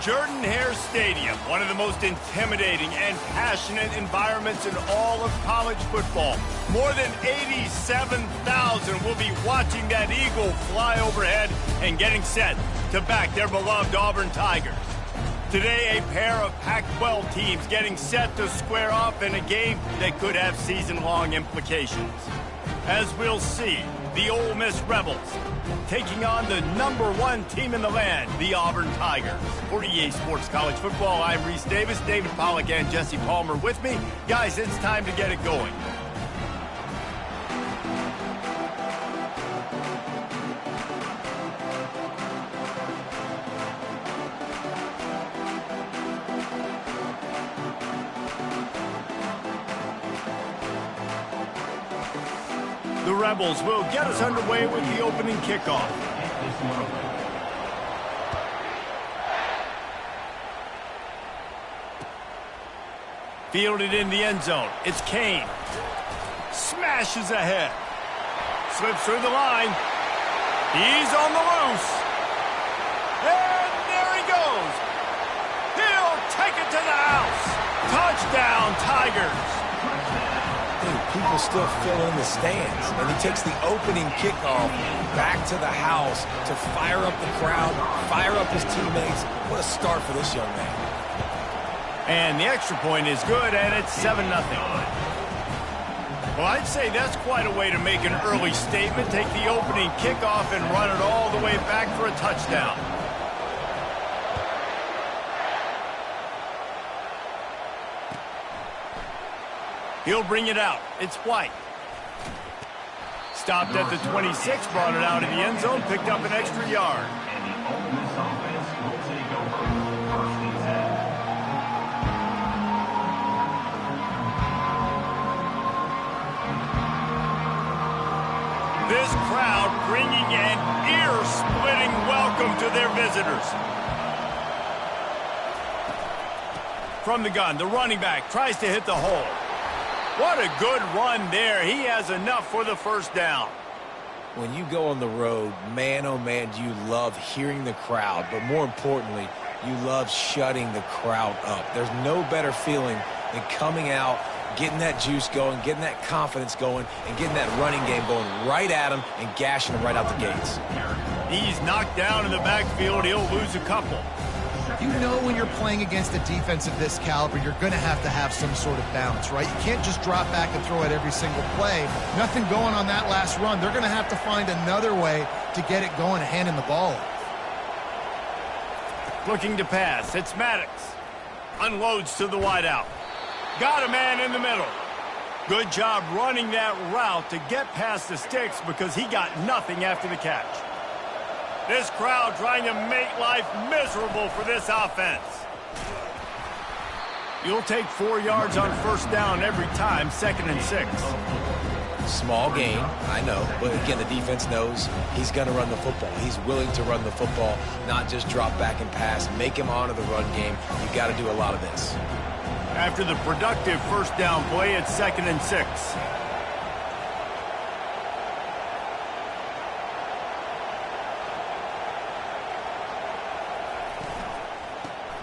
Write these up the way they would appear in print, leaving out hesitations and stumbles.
Jordan-Hare Stadium, one of the most intimidating and passionate environments in all of college football. More than 87,000 will be watching that eagle fly overhead and getting set to back their beloved Auburn Tigers. Today, a pair of Pac-12 teams getting set to square off in a game that could have season-long implications. As we'll see, the Ole Miss Rebels taking on the #1 team in the land, the Auburn Tigers. For EA Sports College Football, I'm Reese Davis, David Pollack, and Jesse Palmer with me. Guys, it's time to get it going. The Rebels will get us underway with the opening kickoff. Fielded in the end zone. It's Kane. Smashes ahead. Slips through the line. He's on the loose. And there he goes. He'll take it to the house. Touchdown, Tigers. People still fill in the stands, and he takes the opening kickoff back to the house to fire up the crowd, fire up his teammates. What a start for this young man. And the extra point is good, and it's 7-0. Well, I'd say that's quite a way to make an early statement. Take the opening kickoff and run it all the way back for a touchdown. He'll bring it out. It's White. Stopped at the 26, brought it out in the end zone, picked up an extra yard. This crowd bringing an ear-splitting welcome to their visitors. From the gun, the running back tries to hit the hole. What a good run there. He has enough for the first down. When you go on the road, man, oh man, do you love hearing the crowd. But more importantly, you love shutting the crowd up. There's no better feeling than coming out, getting that juice going, getting that confidence going, and getting that running game going right at him and gashing him right out the gates. He's knocked down in the backfield. He'll lose a couple. You know when you're playing against a defense of this caliber, you're going to have some sort of balance, right? You can't just drop back and throw it every single play. Nothing going on that last run. They're going to have to find another way to get it going and handing the ball off. Looking to pass. It's Maddox. Unloads to the wideout. Got a man in the middle. Good job running that route to get past the sticks because he got nothing after the catch. This crowd trying to make life miserable for this offense. You'll take 4 yards on first down every time, 2nd and 6. Small gain, I know, but again, the defense knows he's going to run the football. He's willing to run the football, not just drop back and pass, make him honor the run game. You got to do a lot of this. After the productive first down play, it's 2nd and 6.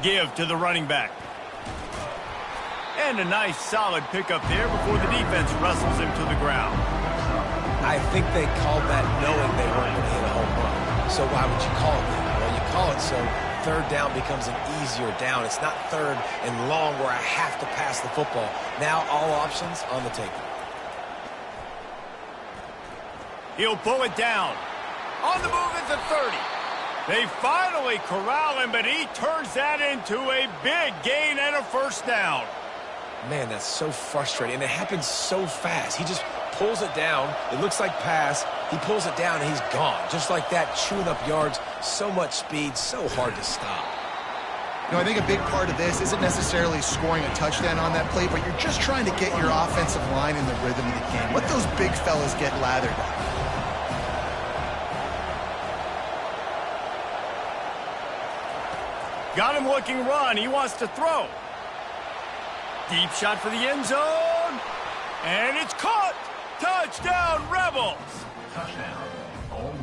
Give to the running back. And a nice solid pickup there before the defense wrestles him to the ground. I think they called that knowing they weren't going to hit a home run. So why would you call it that? Well, you call it so third down becomes an easier down. It's not third and long where I have to pass the football. Now all options on the table. He'll pull it down. On the move at the 30. They finally corral him, but he turns that into a big gain and a first down. Man, that's so frustrating, and it happens so fast. He just pulls it down. It looks like pass. He pulls it down, and he's gone. Just like that, chewing up yards. So much speed, so hard to stop. You know, I think a big part of this isn't necessarily scoring a touchdown on that play, but you're just trying to get your offensive line in the rhythm of the game. Let those big fellas get lathered up. Got him looking run. He wants to throw. Deep shot for the end zone. And it's caught. Touchdown, Rebels.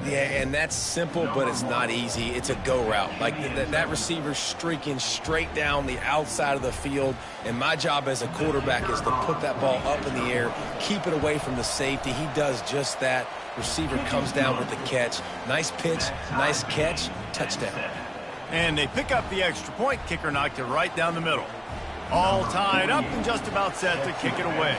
Yeah, and that's simple, but it's not easy. It's a go route. Like that receiver's streaking straight down the outside of the field, and my job as a quarterback is to put that ball up in the air, keep it away from the safety. He does just that. Receiver comes down with the catch. Nice pitch, nice catch, touchdown. And they pick up the extra point. Kicker knocked it right down the middle. All tied up and just about set to kick it away.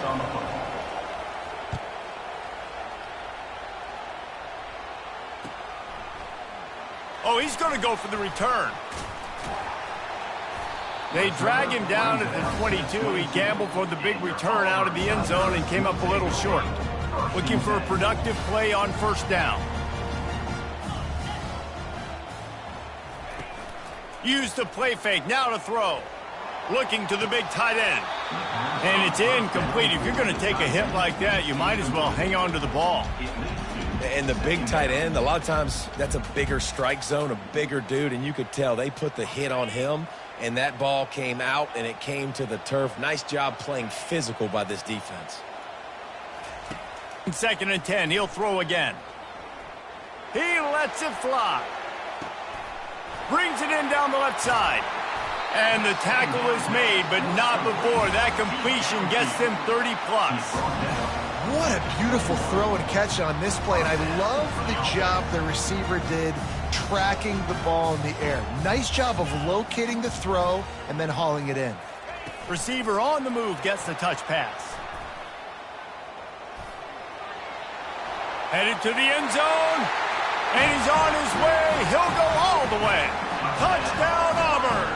Oh, he's going to go for the return. They drag him down at the 22. He gambled for the big return out of the end zone and came up a little short. Looking for a productive play on first down. Use the play fake, now to throw. Looking to the big tight end. And it's incomplete. If you're going to take a hit like that, you might as well hang on to the ball. And the big tight end, a lot of times that's a bigger strike zone, a bigger dude, and you could tell they put the hit on him, and that ball came out, and it came to the turf. Nice job playing physical by this defense. 2nd and 10, he'll throw again. He lets it fly. Brings it in down the left side. And the tackle is made, but not before that completion gets them 30+. What a beautiful throw and catch on this play, and I love the job the receiver did tracking the ball in the air. Nice job of locating the throw and then hauling it in. Receiver on the move gets the touch pass. Headed to the end zone, and he's on his way. He'll go all the way. Touchdown, Auburn.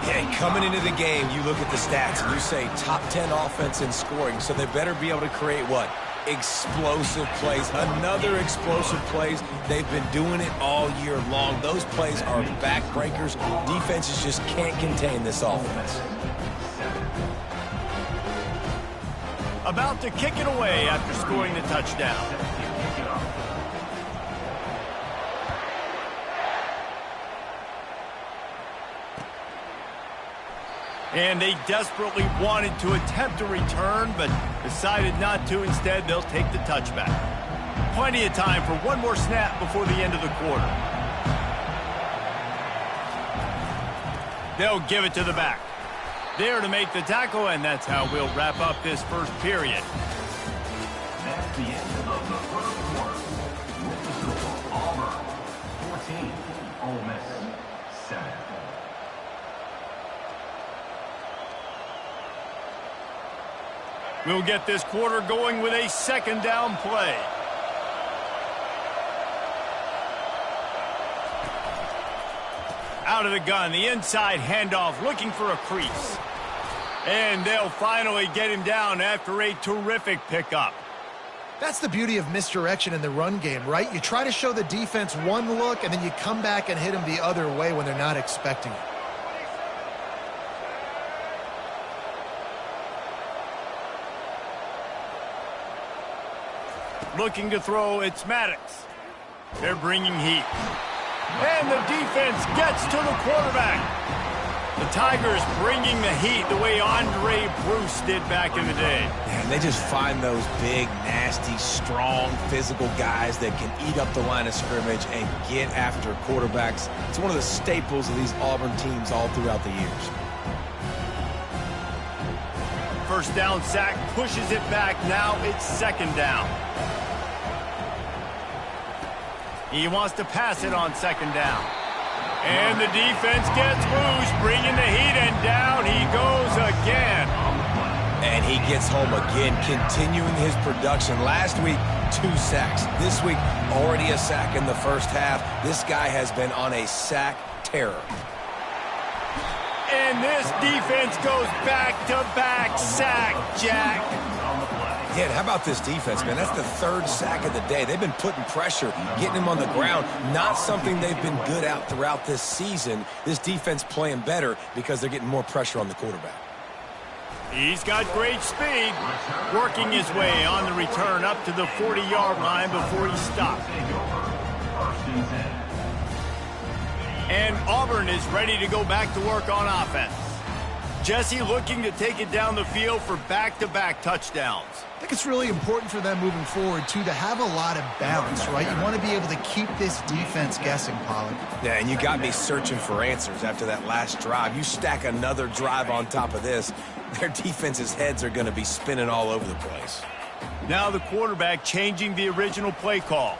Yeah, coming into the game, you look at the stats and you say top 10 offense in scoring, so they better be able to create what? Explosive plays. Another explosive plays. They've been doing it all year long. Those plays are backbreakers. Defenses just can't contain this offense. About to kick it away after scoring the touchdown. And they desperately wanted to attempt a return, but decided not to. Instead, they'll take the touchback. Plenty of time for one more snap before the end of the quarter. They'll give it to the back. There to make the tackle, and that's how we'll wrap up this first period. That's the end of the first quarter. With the score, Auburn 14, Ole Miss 7. We'll get this quarter going with a 2nd down play. Out of the gun, the inside handoff, looking for a crease. And they'll finally get him down after a terrific pickup. That's the beauty of misdirection in the run game, right? You try to show the defense one look, and then you come back and hit them the other way when they're not expecting it. Looking to throw, it's Maddox. They're bringing heat. And the defense gets to the quarterback. The Tigers bringing the heat the way Andre Bruce did back in the day. And they just find those big, nasty, strong, physical guys that can eat up the line of scrimmage and get after quarterbacks. It's one of the staples of these Auburn teams all throughout the years. First down sack, pushes it back. Now it's 2nd down. He wants to pass it on 2nd down. And the defense gets loose, bringing the heat, and down he goes again. And he gets home again, continuing his production. Last week, 2 sacks. This week, already a sack in the first half. This guy has been on a sack terror. And this defense goes back-to-back sack, Jack. Yeah, how about this defense, man? That's the 3rd sack of the day. They've been putting pressure, getting him on the ground. Not something they've been good at throughout this season. This defense playing better because they're getting more pressure on the quarterback. He's got great speed, working his way on the return up to the 40-yard line before he stopped. And Auburn is ready to go back to work on offense. Jesse looking to take it down the field for back-to-back touchdowns. I think it's really important for them moving forward, too, to have a lot of balance, right? You want to be able to keep this defense guessing, Pollard. Yeah, and you got me searching for answers after that last drive. You stack another drive on top of this, their defense's heads are going to be spinning all over the place. Now the quarterback changing the original play call.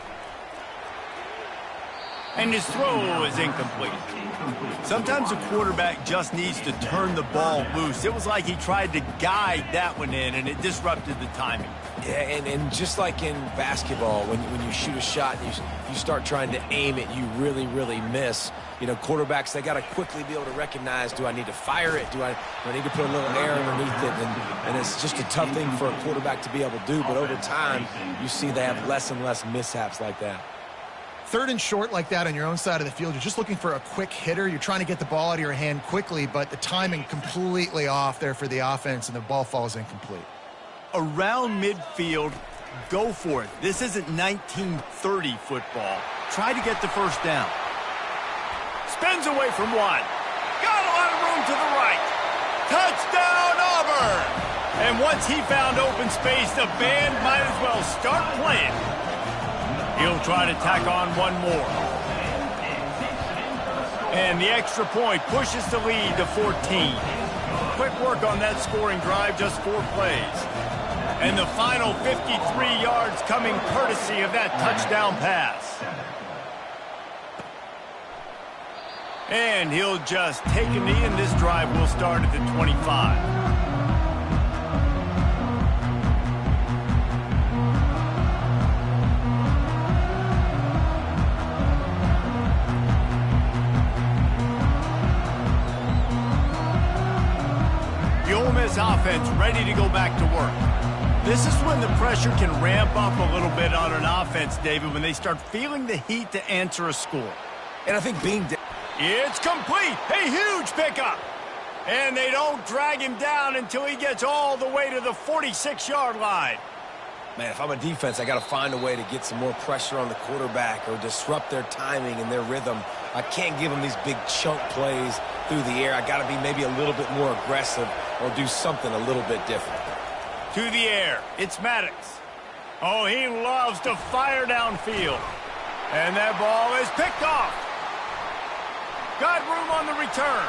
And his throw is incomplete. Sometimes a quarterback just needs to turn the ball loose. It was like he tried to guide that one in, and it disrupted the timing. Yeah, and just like in basketball, when you shoot a shot and you start trying to aim it, you really, really miss. You know, quarterbacks, they got to quickly be able to recognize, do I need to fire it? Do I need to put a little air underneath it? And it's just a tough thing for a quarterback to be able to do. But over time, you see they have less and less mishaps like that. Third and short like that on your own side of the field, you're just looking for a quick hitter. You're trying to get the ball out of your hand quickly, but the timing completely off there for the offense, and the ball falls incomplete. Around midfield, go for it. This isn't 1930 football. Try to get the first down. Spins away from one. Got a lot of room to the right. Touchdown, Auburn! And once he found open space, the band might as well start playing. He'll try to tack on one more. And the extra point pushes the lead to 14. Quick work on that scoring drive, just 4 plays. And the final 53 yards coming courtesy of that touchdown pass. And he'll just take a knee, and this drive will start at the 25. Offense ready to go back to work. This is when the pressure can ramp up a little bit on an offense, David, when they start feeling the heat to answer a score. And I think being... It's complete. A huge pickup. And they don't drag him down until he gets all the way to the 46-yard line. Man, if I'm a defense, I got to find a way to get some more pressure on the quarterback or disrupt their timing and their rhythm. I can't give them these big chunk plays through the air. I got to be maybe a little bit more aggressive or do something a little bit different. To the air, it's Maddox. Oh, he loves to fire downfield. And that ball is picked off. Got room on the return.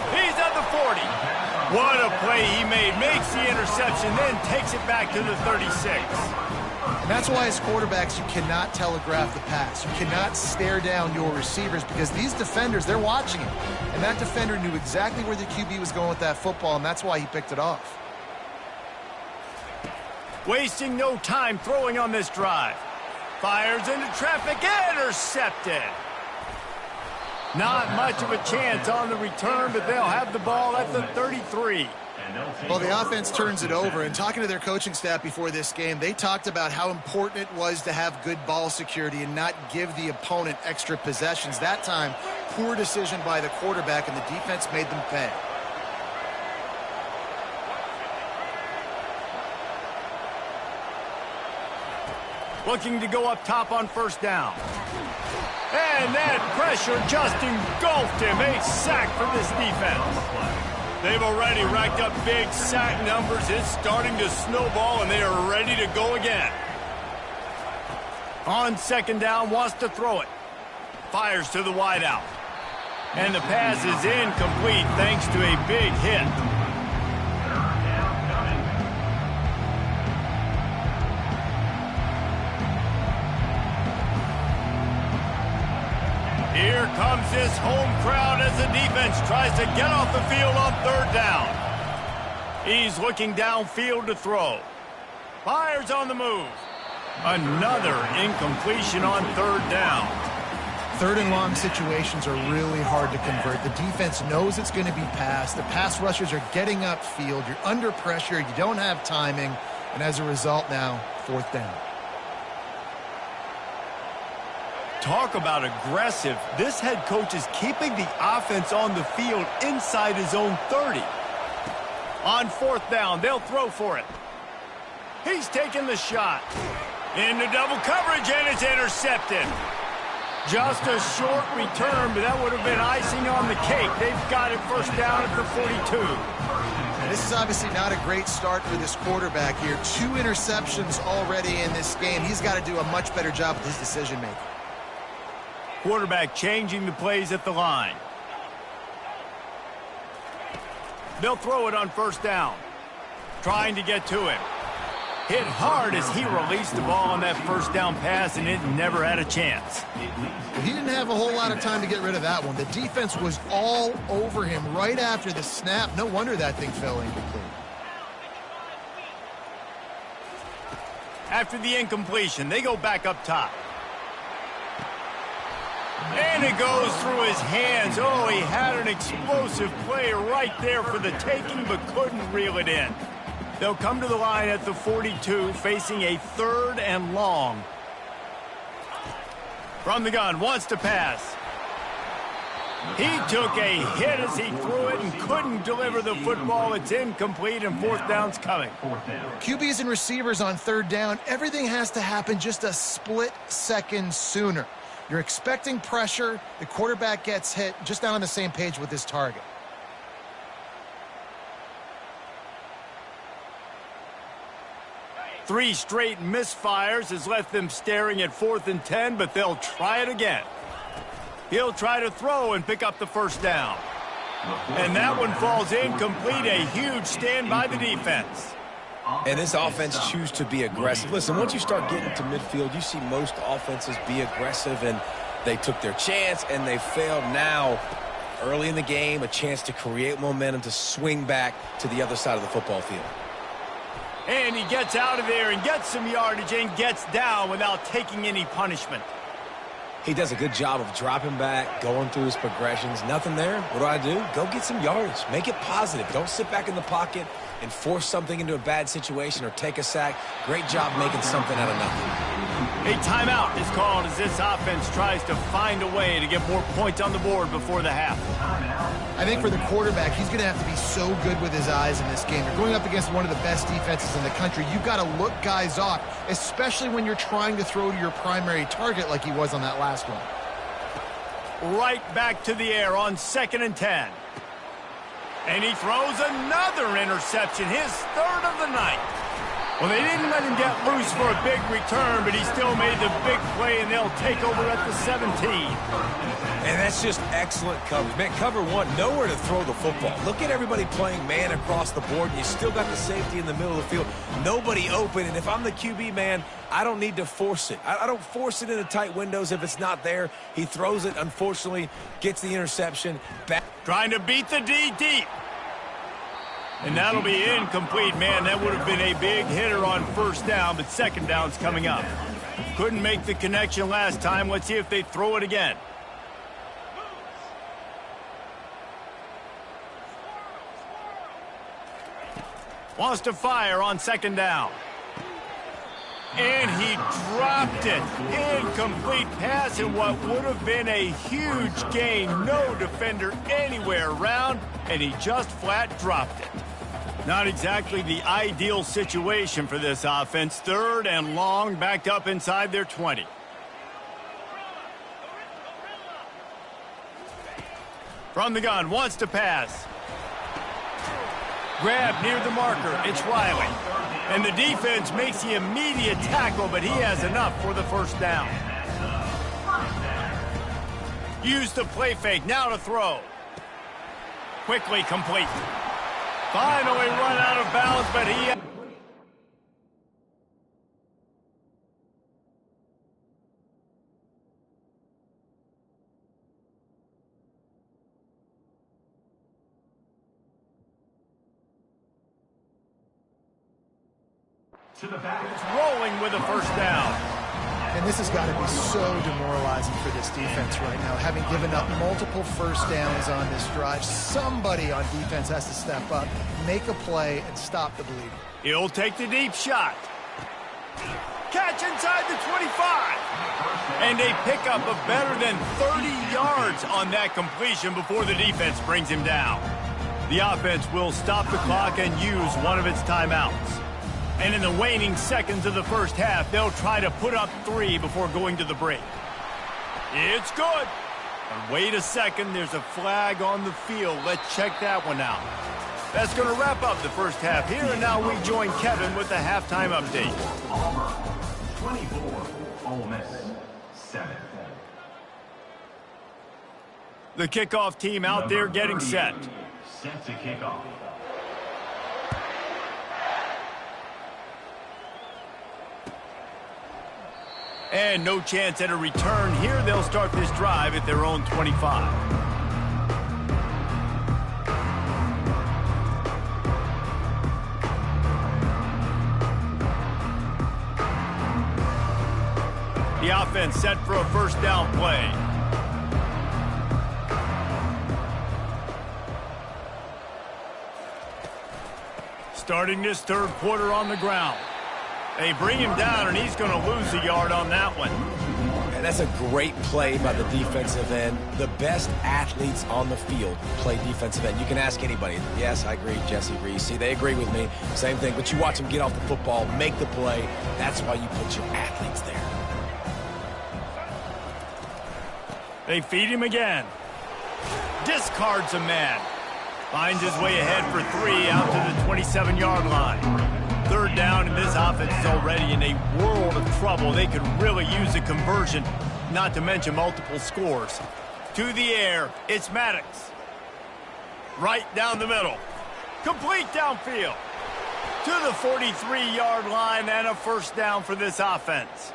He's at the 40. What a play he made. Makes the interception, then takes it back to the 36. And that's why as quarterbacks, you cannot telegraph the pass. You cannot stare down your receivers because these defenders, they're watching it. And that defender knew exactly where the QB was going with that football, and that's why he picked it off. Wasting no time throwing on this drive. Fires into traffic, intercepted. Not much of a chance on the return, but they'll have the ball at the 33. Well, the offense turns it over, and talking to their coaching staff before this game, they talked about how important it was to have good ball security and not give the opponent extra possessions. That time, poor decision by the quarterback, and the defense made them pay. Looking to go up top on first down. And that pressure just engulfed him. A sack for this defense. They've already racked up big sack numbers. It's starting to snowball, and they are ready to go again. On second down, wants to throw it. Fires to the wideout. And the pass is incomplete thanks to a big hit. Here comes this home crowd as the defense tries to get off the field on third down. He's looking downfield to throw. Fires on the move. Another incompletion on third down. Third and long situations are really hard to convert. The defense knows it's going to be passed. The pass rushers are getting upfield. You're under pressure. You don't have timing. And as a result now, fourth down. Talk about aggressive. This head coach is keeping the offense on the field inside his own 30. On fourth down, they'll throw for it. He's taking the shot. Into double coverage, and it's intercepted. Just a short return, but that would have been icing on the cake. They've got it first down at the 42. This is obviously not a great start for this quarterback here. 2 interceptions already in this game. He's got to do a much better job with his decision-making. Quarterback changing the plays at the line. They'll throw it on first down. Trying to get to him. Hit hard as he released the ball on that first down pass, and it never had a chance. He didn't have a whole lot of time to get rid of that one. The defense was all over him right after the snap. No wonder that thing fell incomplete. After the incompletion, they go back up top. And it goes through his hands. Oh, he had an explosive play right there for the taking, but couldn't reel it in. They'll come to the line at the 42, facing a 3rd and long. From the gun, wants to pass. He took a hit as he threw it and couldn't deliver the football. It's incomplete, and 4th down's coming. QBs and receivers on 3rd down, everything has to happen just a split second sooner. You're expecting pressure. The quarterback gets hit, just not on the same page with his target. Three straight misfires has left them staring at 4th and 10, but they'll try it again. He'll try to throw and pick up the first down. And that one falls incomplete. A huge stand by the defense. And this offense chooses to be aggressive. Listen, once you start getting to midfield, you see most offenses be aggressive, and they took their chance, and they failed. Now, early in the game, a chance to create momentum to swing back to the other side of the football field. And he gets out of there and gets some yardage and gets down without taking any punishment. He does a good job of dropping back, going through his progressions. Nothing there. What do? Go get some yardage. Make it positive. Don't sit back in the pocket and force something into a bad situation or take a sack. Great job making something out of nothing. A timeout is called as this offense tries to find a way to get more points on the board before the half. I think for the quarterback, he's going to have to be so good with his eyes in this game. You're going up against one of the best defenses in the country. You've got to look guys off, especially when you're trying to throw to your primary target like he was on that last one. Right back to the air on 2nd and 10. And he throws another interception, his 3rd of the night. Well, they didn't let him get loose for a big return, but he still made the big play, and they'll take over at the 17. And that's just excellent coverage. Man, cover one, nowhere to throw the football. Look at everybody playing man across the board, and you still got the safety in the middle of the field. Nobody open, and if I'm the QB, man, I don't need to force it. I don't force it into tight windows if it's not there. He throws it, unfortunately, gets the interception. Back. Trying to beat the D deep. And that'll be incomplete, man. That would have been a big hitter on 1st down, but 2nd down's coming up. Couldn't make the connection last time. Let's see if they throw it again. Wants to fire on 2nd down. And he dropped it. Incomplete pass in what would have been a huge gain. No defender anywhere around, and he just flat dropped it. Not exactly the ideal situation for this offense. 3rd and long, backed up inside their 20. From the gun, wants to pass. Grab near the marker. It's Riley. And the defense makes the immediate tackle, but he has enough for the 1st down. Use the play fake. Now to throw. Quickly complete. Finally run out of bounds, but he... To the back. It's rolling with a 1st down. And this has got to be so demoralizing for this defense right now, having given up multiple 1st downs on this drive. Somebody on defense has to step up, make a play, and stop the bleeding. He'll take the deep shot. Catch inside the 25. And a pickup of better than 30 yards on that completion before the defense brings him down. The offense will stop the clock and use one of its timeouts. And in the waning seconds of the 1st half, they'll try to put up 3 before going to the break. It's good. And wait a second, there's a flag on the field. Let's check that one out. That's going to wrap up the first half here, and now we join Kevin with the halftime update. Auburn, 24, Ole Miss, 7. The kickoff team out there getting set. Set to kick off. And no chance at a return here. They'll start this drive at their own 25. The offense set for a first down play. Starting this third quarter on the ground. They bring him down, and he's going to lose a yard on that one. And that's a great play by the defensive end. The best athletes on the field play defensive end. You can ask anybody. Yes, I agree, Jesse Reese. See, they agree with me. Same thing. But you watch them get off the football, make the play. That's why you put your athletes there. They feed him again. Discards a man. Finds his way ahead for 3 out to the 27-yard line. Third down, and this offense is already in a world of trouble. They could really use a conversion, not to mention multiple scores. To the air, it's Maddox. Right down the middle. Complete downfield. To the 43-yard line, and a first down for this offense.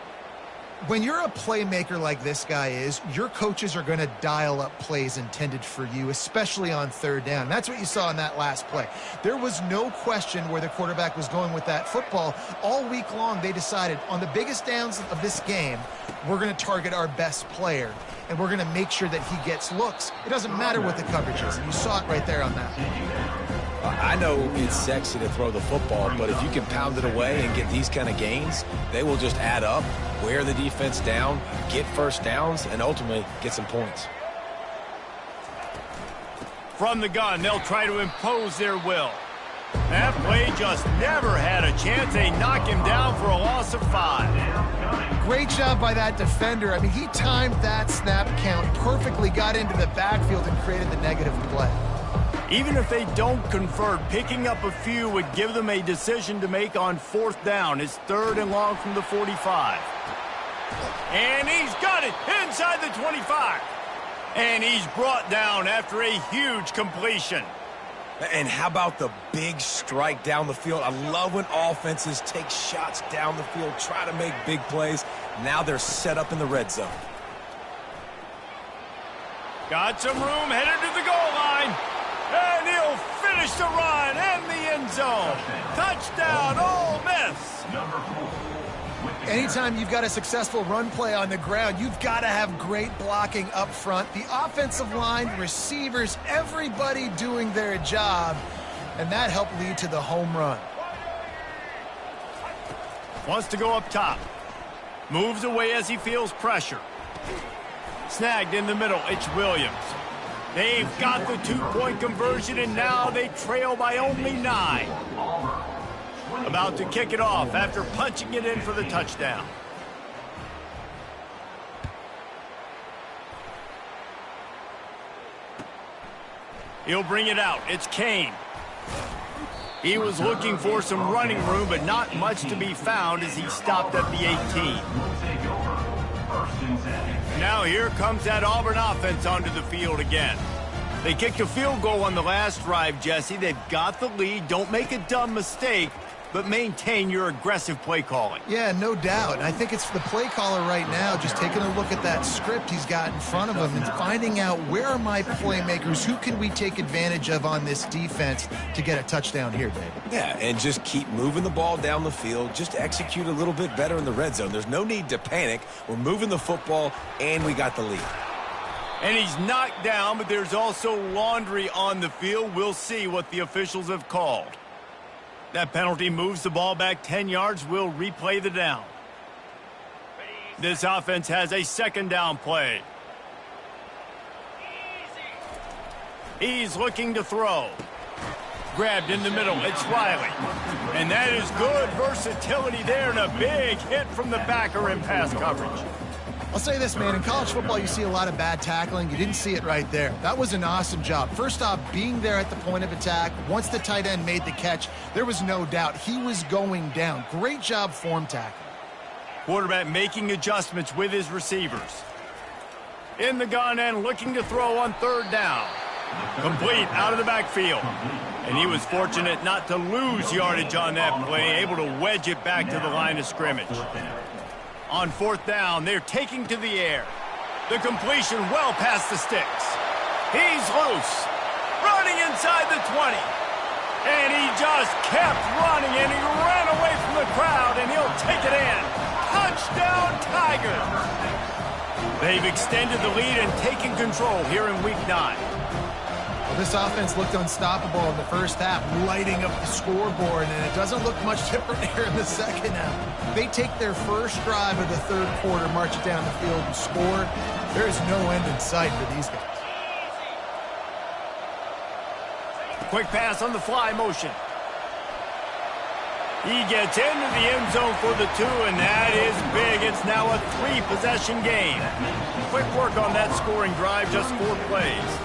When you're a playmaker like this guy is, your coaches are going to dial up plays intended for you, especially on third down. That's what you saw in that last play. There was no question where the quarterback was going with that football. All week long, they decided on the biggest downs of this game, we're going to target our best player, and we're going to make sure that he gets looks. It doesn't matter what the coverage is. You saw it right there on that. I know it's sexy to throw the football, but if you can pound it away and get these kind of gains, they will just add up, wear the defense down, get first downs, and ultimately get some points. From the gun, they'll try to impose their will. That play just never had a chance. They knock him down for a loss of 5. Great job by that defender. I mean, he timed that snap count perfectly, got into the backfield, and created the negative play. Even if they don't convert, picking up a few would give them a decision to make on fourth down. It's 3rd and long from the 45. And he's got it inside the 25. And he's brought down after a huge completion. And how about the big strike down the field? I love when offenses take shots down the field, try to make big plays. Now they're set up in the red zone. Got some room, headed to the goal line. And he'll finish the run and the end zone. Touchdown, Ole Miss. Anytime you've got a successful run play on the ground, you've got to have great blocking up front. The offensive line, receivers, everybody doing their job. And that helped lead to the home run. Wants to go up top. Moves away as he feels pressure. Snagged in the middle, it's Williams. They've got the 2-point conversion, and now they trail by only 9. About to kick it off after punching it in for the touchdown. He'll bring it out. It's Kane. He was looking for some running room, but not much to be found as he stopped at the 18. Now here comes that Auburn offense onto the field again. They kicked a field goal on the last drive, Jesse. They've got the lead. Don't make a dumb mistake, but maintain your aggressive play calling. Yeah, no doubt. I think it's the play caller right now just taking a look at that script he's got in front of him and finding out where are my playmakers, who can we take advantage of on this defense to get a touchdown here, David. Yeah, and just keep moving the ball down the field. Just execute a little bit better in the red zone. There's no need to panic. We're moving the football, and we got the lead. And he's knocked down, but there's also laundry on the field. We'll see what the officials have called. That penalty moves the ball back 10 yards. We'll replay the down. This offense has a second down play. He's looking to throw. Grabbed in the middle. It's Riley. And that is good versatility there and a big hit from the backer in pass coverage. I'll say this, man. In college football, you see a lot of bad tackling. You didn't see it right there. That was an awesome job. First off, being there at the point of attack. Once the tight end made the catch, there was no doubt he was going down. Great job form tackling. Quarterback making adjustments with his receivers. In the gun and looking to throw on third down. Complete out of the backfield. And he was fortunate not to lose yardage on that play, able to wedge it back to the line of scrimmage. On fourth down, they're taking to the air. The completion well past the sticks. He's loose. Running inside the 20. And he just kept running, and he ran away from the crowd, and he'll take it in. Touchdown, Tigers! They've extended the lead and taken control here in Week 9. Well, this offense looked unstoppable in the first half, lighting up the scoreboard, and it doesn't look much different here in the second half. They take their first drive of the third quarter, march it down the field, and score. There is no end in sight for these guys. Quick pass on the fly motion. He gets into the end zone for the 2, and that is big. It's now a 3-possession game. Quick work on that scoring drive, just 4 plays.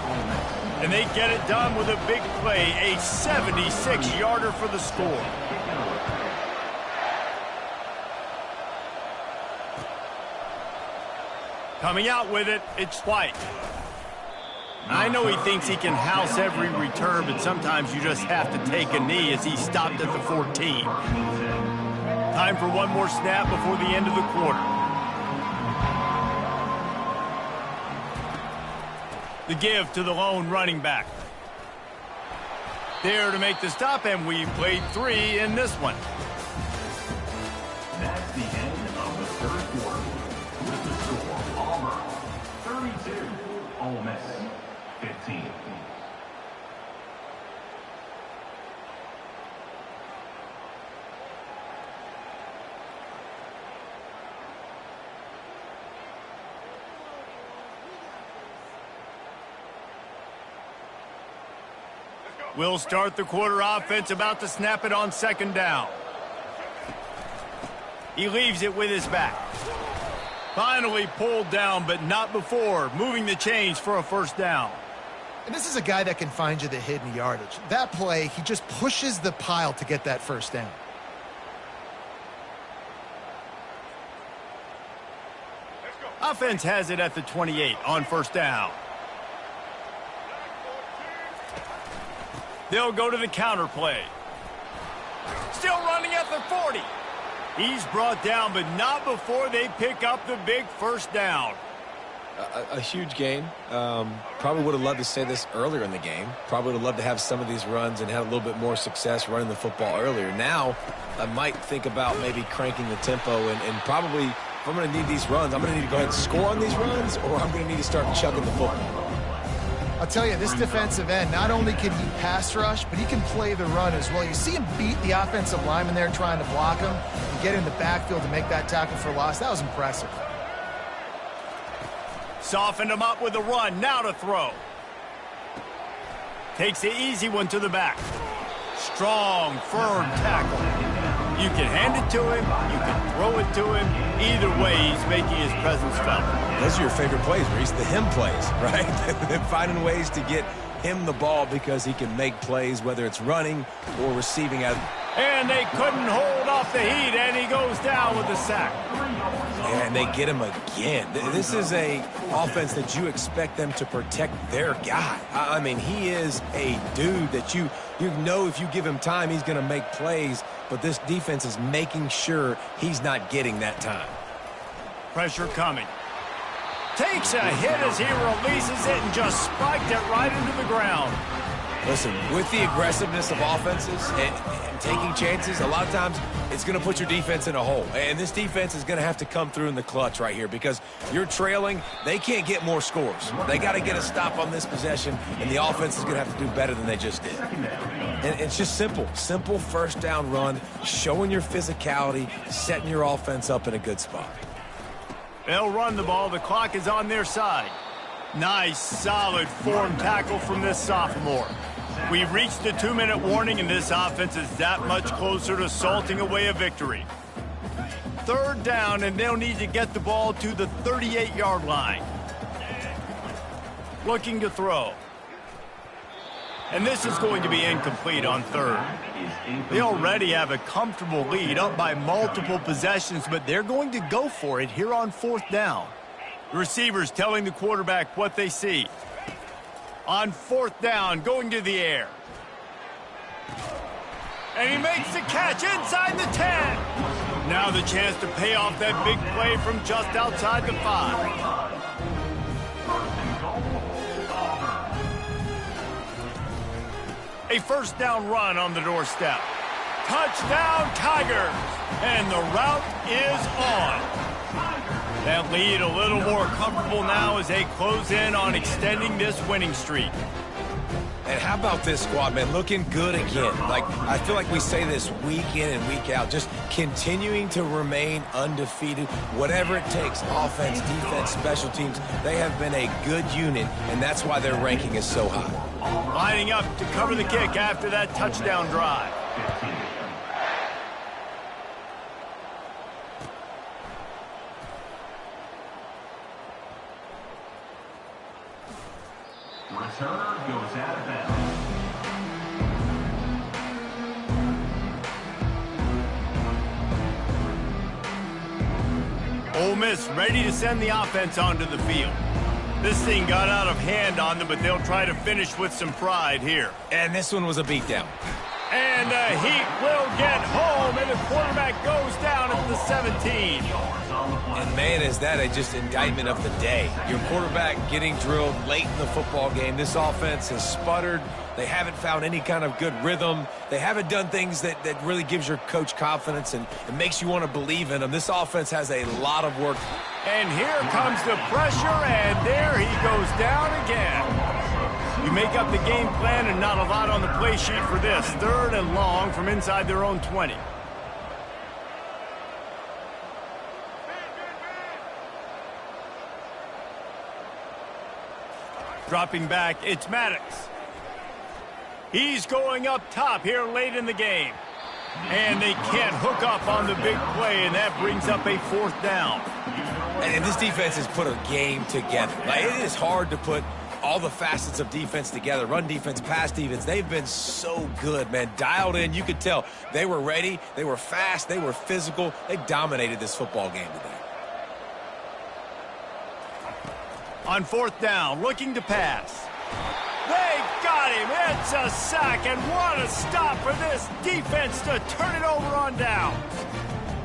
And they get it done with a big play, a 76-yarder for the score. Coming out with it, it's White. I know he thinks he can house every return, but sometimes you just have to take a knee as he stopped at the 14. Time for one more snap before the end of the quarter. The give to the lone running back. There to make the stop, and we played 3 in this one. That's the end of the third quarter. With the score, Auburn 32, Ole Miss 15. We'll start the quarter offense, about to snap it on second down. He leaves it with his back. Finally pulled down, but not before moving the chains for a first down. And this is a guy that can find you the hidden yardage. That play, he just pushes the pile to get that first down. Offense has it at the 28 on first down. They'll go to the counter play. Still running at the 40. He's brought down, but not before they pick up the big first down. A huge game. Probably would have loved to say this earlier in the game. Probably would have loved to have some of these runs and have a little bit more success running the football earlier. Now, I might think about maybe cranking the tempo and probably, if I'm going to need these runs, I'm going to need to go ahead and score on these runs, or I'm going to need to start chucking the football. I'll tell you, this defensive end, not only can he pass rush, but he can play the run as well. You see him beat the offensive lineman there trying to block him and get in the backfield to make that tackle for loss. That was impressive. Softened him up with a run, now to throw. Takes the easy one to the back. Strong, firm tackle. You can hand it to him, you can throw it to him. Either way, he's making his presence felt. Those are your favorite plays, Reese, the him plays, right? Finding ways to get him the ball because he can make plays, whether it's running or receiving out. And they couldn't hold off the heat, and he goes down with the sack. And they get him again. This is a offense that you expect them to protect their guy. I mean, he is a dude that you know if you give him time, he's going to make plays, but this defense is making sure he's not getting that time. Pressure coming. Takes a hit as he releases it and just spiked it right into the ground. Listen, with the aggressiveness of offenses and taking chances, a lot of times it's going to put your defense in a hole. And this defense is going to have to come through in the clutch right here because you're trailing. They can't get more scores. They got to get a stop on this possession, and the offense is going to have to do better than they just did. And it's just simple first down run, showing your physicality, setting your offense up in a good spot. They'll run the ball. The clock is on their side. Nice, solid form tackle from this sophomore. We've reached the 2-minute warning, and this offense is that much closer to salting away a victory. third down, and they'll need to get the ball to the 38-yard line. Looking to throw. And this is going to be incomplete on third. They already have a comfortable lead, up by multiple possessions, but they're going to go for it here on fourth down. The receivers telling the quarterback what they see. On fourth down, going to the air. And he makes the catch inside the 10. Now the chance to pay off that big play from just outside the 5. A first down run on the doorstep. Touchdown, Tigers! And the route is on. That lead a little more comfortable now as they close in on extending this winning streak. And how about this squad, man? Looking good again. Like, I feel like we say this week in and week out, just continuing to remain undefeated, whatever it takes, offense, defense, special teams. They have been a good unit, and that's why their ranking is so high. Lining up to cover the kick after that touchdown drive. Returner goes out of bounds. Ole Miss ready to send the offense onto the field. This thing got out of hand on them, but they'll try to finish with some pride here. And this one was a beatdown. And the Heat will get home, and the quarterback goes down at the 17. And, man, is that just indictment of the day. Your quarterback getting drilled late in the football game. This offense has sputtered. They haven't found any kind of good rhythm. They haven't done things that really gives your coach confidence and makes you want to believe in them. This offense has a lot of work. And here comes the pressure, and there he goes down again. You make up the game plan and not a lot on the play sheet for this. Third and long from inside their own 20. Dropping back, it's Maddox. He's going up top here late in the game. And they can't hook up on the big play, and that brings up a fourth down. And this defense has put a game together. Like, it is hard to put all the facets of defense together. Run defense, pass defense. They've been so good, man. Dialed in. You could tell they were ready. They were fast. They were physical. They dominated this football game today. On fourth down, looking to pass. They got him. It's a sack, and what a stop for this defense to turn it over on downs.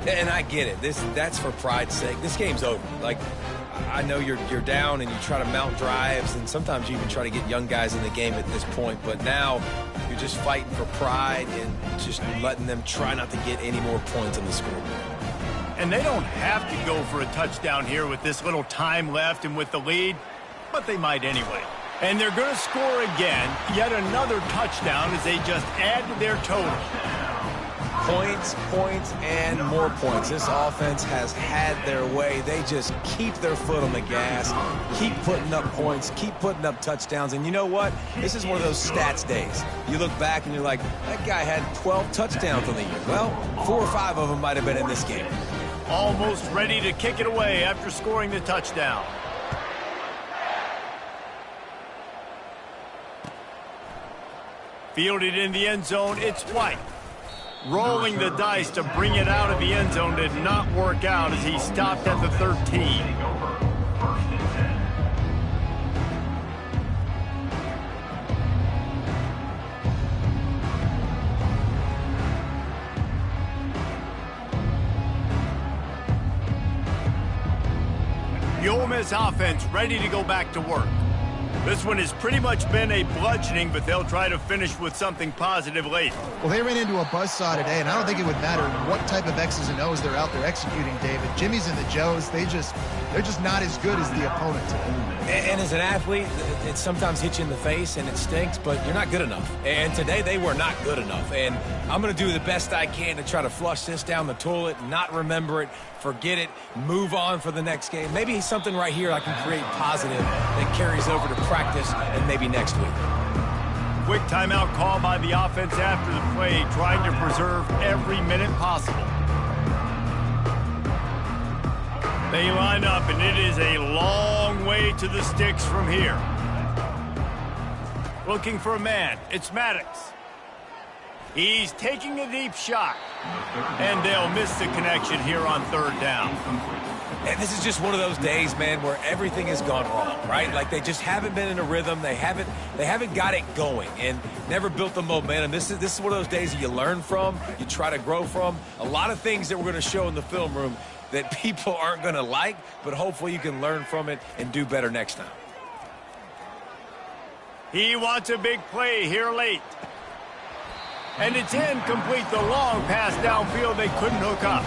And I get it. That's for pride's sake. This game's over. Like, I know you're down and you try to mount drives, and sometimes you even try to get young guys in the game at this point, but now you're just fighting for pride and just letting them try not to get any more points on the scoreboard. And they don't have to go for a touchdown here with this little time left and with the lead, but they might anyway. And they're going to score again, yet another touchdown as they just add to their total. Points, points, and more points. This offense has had their way. They just keep their foot on the gas, keep putting up points, keep putting up touchdowns. And you know what? This is one of those stats days. You look back and you're like, that guy had 12 touchdowns on the year. Well, 4 or 5 of them might have been in this game. Almost ready to kick it away after scoring the touchdown. Fielded in the end zone, it's White. Rolling the dice to bring it out of the end zone did not work out as he stopped at the 13. The Ole Miss offense ready to go back to work. This one has pretty much been a bludgeoning, but they'll try to finish with something positive late. Well, they ran into a buzzsaw today, and I don't think it would matter what type of X's and O's they're out there executing, David. Jimmy's and the Joes, they're just not as good as the opponent today. And as an athlete, it sometimes hits you in the face and it stinks, but you're not good enough. And today they were not good enough. And I'm going to do the best I can to try to flush this down the toilet, not remember it, forget it, move on for the next game. Maybe something right here I can create positive that carries over to practice and maybe next week. Quick timeout call by the offense after the play, trying to preserve every minute possible. They line up, and it is a long way to the sticks from here. Looking for a man. It's Maddox. He's taking a deep shot. And they'll miss the connection here on third down. And this is just one of those days, man, where everything has gone wrong, right? Like they just haven't been in a rhythm. They haven't got it going and never built the momentum. This is one of those days that you learn from, you try to grow from. A lot of things that we're going to show in the film room that people aren't going to like, but hopefully you can learn from it and do better next time. He wants a big play here late. And it's incomplete. The long pass downfield they couldn't hook up.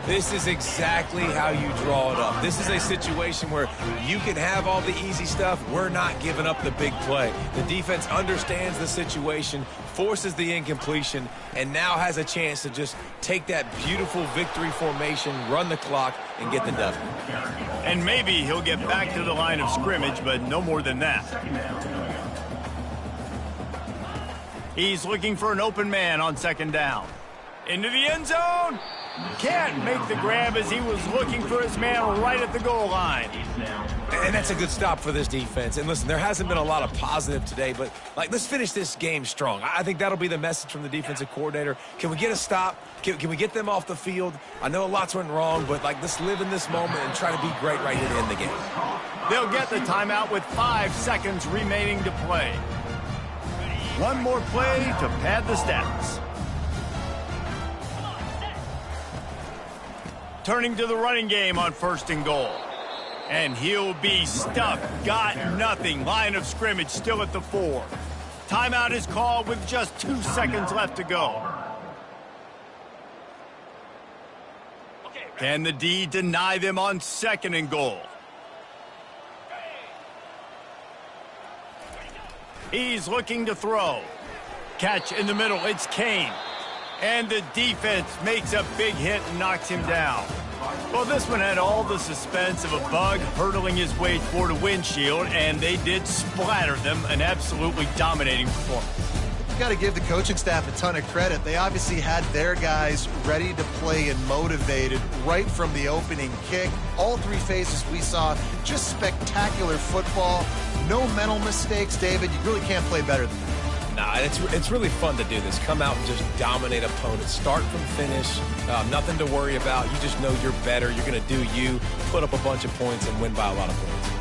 This is exactly how you draw it up. This is a situation where you can have all the easy stuff. We're not giving up the big play. The defense understands the situation, forces the incompletion, and now has a chance to just take that beautiful victory formation, run the clock, and get the W. And maybe he'll get back to the line of scrimmage, but no more than that. He's looking for an open man on second down. Into the end zone. Can't make the grab as he was looking for his man right at the goal line. And that's a good stop for this defense. And listen, there hasn't been a lot of positive today, but let's finish this game strong. I think that'll be the message from the defensive coordinator. Can we get a stop? Can we get them off the field? I know a lot's went wrong, but let's live in this moment and try to be great right here to end the game. They'll get the timeout with 5 seconds remaining to play. One more play to pad the stats. Turning to the running game on first and goal. And he'll be stuck. Got nothing. Line of scrimmage still at the 4. Timeout is called with just 2 seconds left to go. Can the D deny them on second and goal? He's looking to throw. Catch in the middle. It's Kane. And the defense makes a big hit and knocks him down. Well, this one had all the suspense of a bug hurtling his way toward a windshield, and they did splatter them. An absolutely dominating performance. You've got to give the coaching staff a ton of credit. They obviously had their guys ready to play and motivated right from the opening kick. All 3 phases we saw, just spectacular football. No mental mistakes, David. You really can't play better than that. Nah, it's really fun to do this. Come out and just dominate opponents. Start from finish. Nothing to worry about. You just know you're better. You're going to do you, put up a bunch of points, and win by a lot of points.